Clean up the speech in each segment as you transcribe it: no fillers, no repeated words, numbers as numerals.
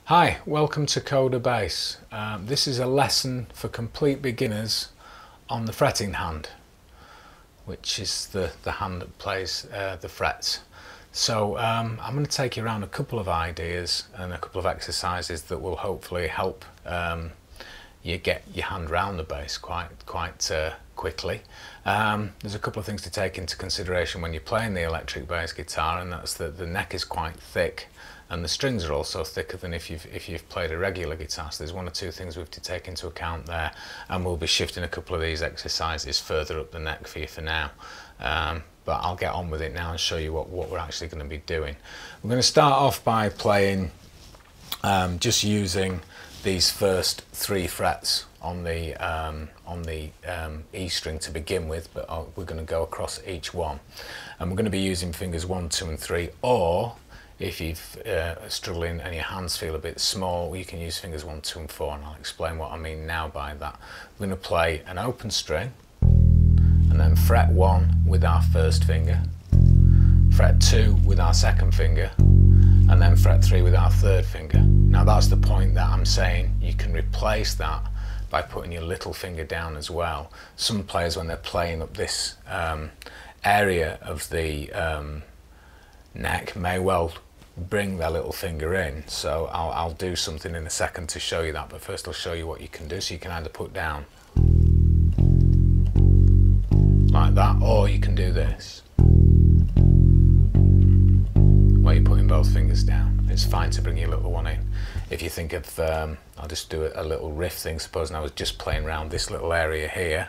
Hi, welcome to Coda Bass. This is a lesson for complete beginners on the fretting hand, which is the hand that plays the frets. So I'm going to take you around a couple of ideas and a couple of exercises that will hopefully help you get your hand round the bass quite quickly. There's a couple of things to take into consideration when you're playing the electric bass guitar, and that's that the neck is quite thick and the strings are also thicker than if you've played a regular guitar. So there's one or two things we have to take into account there, and we'll be shifting a couple of these exercises further up the neck for you for now. But I'll get on with it now and show you what we're actually going to be doing. We're going to start off by playing just using these first 3 frets on the E string to begin with, but we're going to go across each one, and we're going to be using fingers 1, 2 and 3, or if you're struggling and your hands feel a bit small, you can use fingers 1, 2 and 4, and I'll explain what I mean now by that. We're going to play an open string and then fret 1 with our first finger, fret 2 with our second finger, and then fret 3 with our third finger. Now that's the point that I'm saying you can replace that by putting your little finger down as well. Some players, when they're playing up this area of the neck, may well bring their little finger in, so I'll do something in a second to show you that, but first I'll show you what you can do. So you can either put down like that, or you can do this where you're putting both fingers down. It's fine to bring your little one in. If you think of, I'll just do a little riff thing. Supposing I was just playing around this little area here,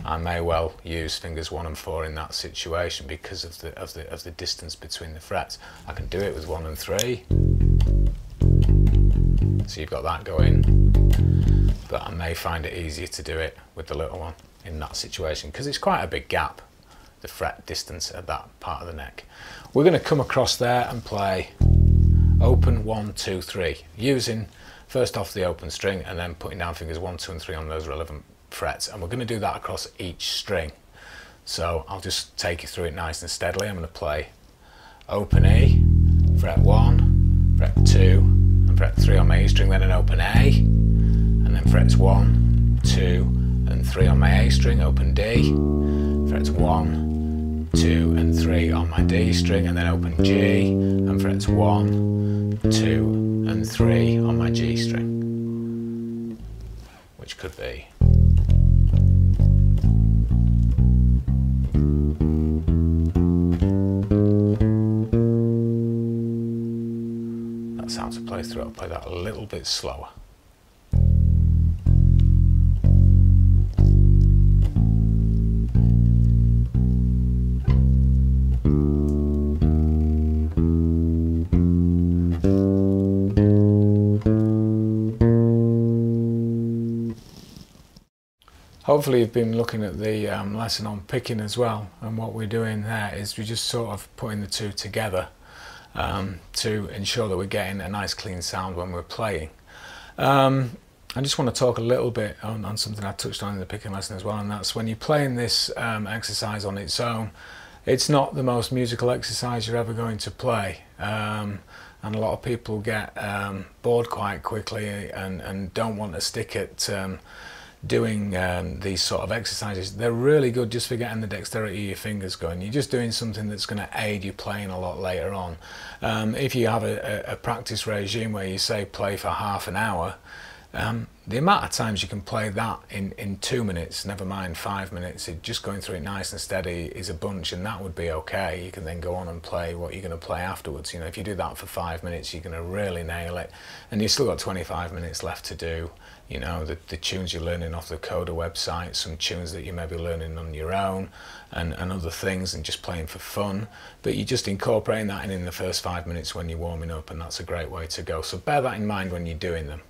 I may well use fingers 1 and 4 in that situation because of the distance between the frets. I can do it with 1 and 3, so you've got that going, but I may find it easier to do it with the little one in that situation because it's quite a big gap, the fret distance at that part of the neck. We're going to come across there and play open 1, 2, 3, using first off the open string and then putting down fingers 1, 2 and 3 on those relevant frets, and we're going to do that across each string. So I'll just take you through it nice and steadily. I'm going to play open E, fret 1, fret 2 and fret 3 on my E string, then an open A, and then frets 1, 2 and 3 on my A string, open D, frets 1, 2 and 3 on my D string, and then open G and frets 1, 2 and 3 on my G string, which could be that's how to play through. I'll play that a little bit slower. Hopefully you've been looking at the lesson on picking as well, and what we're doing there is we're just sort of putting the two together to ensure that we're getting a nice clean sound when we're playing. I just want to talk a little bit on something I touched on in the picking lesson as well, and that's when you're playing this exercise on its own, it's not the most musical exercise you're ever going to play, and a lot of people get bored quite quickly and don't want to stick at doing these sort of exercises. They're really good just for getting the dexterity of your fingers going. You're just doing something that's going to aid you playing a lot later on. If you have a practice regime where you say play for half an hour, the amount of times you can play that in 2 minutes, never mind 5 minutes, just going through it nice and steady is a bunch, and that would be okay. You can then go on and play what you're going to play afterwards. You know, if you do that for 5 minutes, you're going to really nail it, and you've still got 25 minutes left to do, you know, the tunes you're learning off the Coda website, some tunes that you may be learning on your own, and other things, and just playing for fun. But you're just incorporating that in the first 5 minutes when you're warming up, and that's a great way to go. So bear that in mind when you're doing them.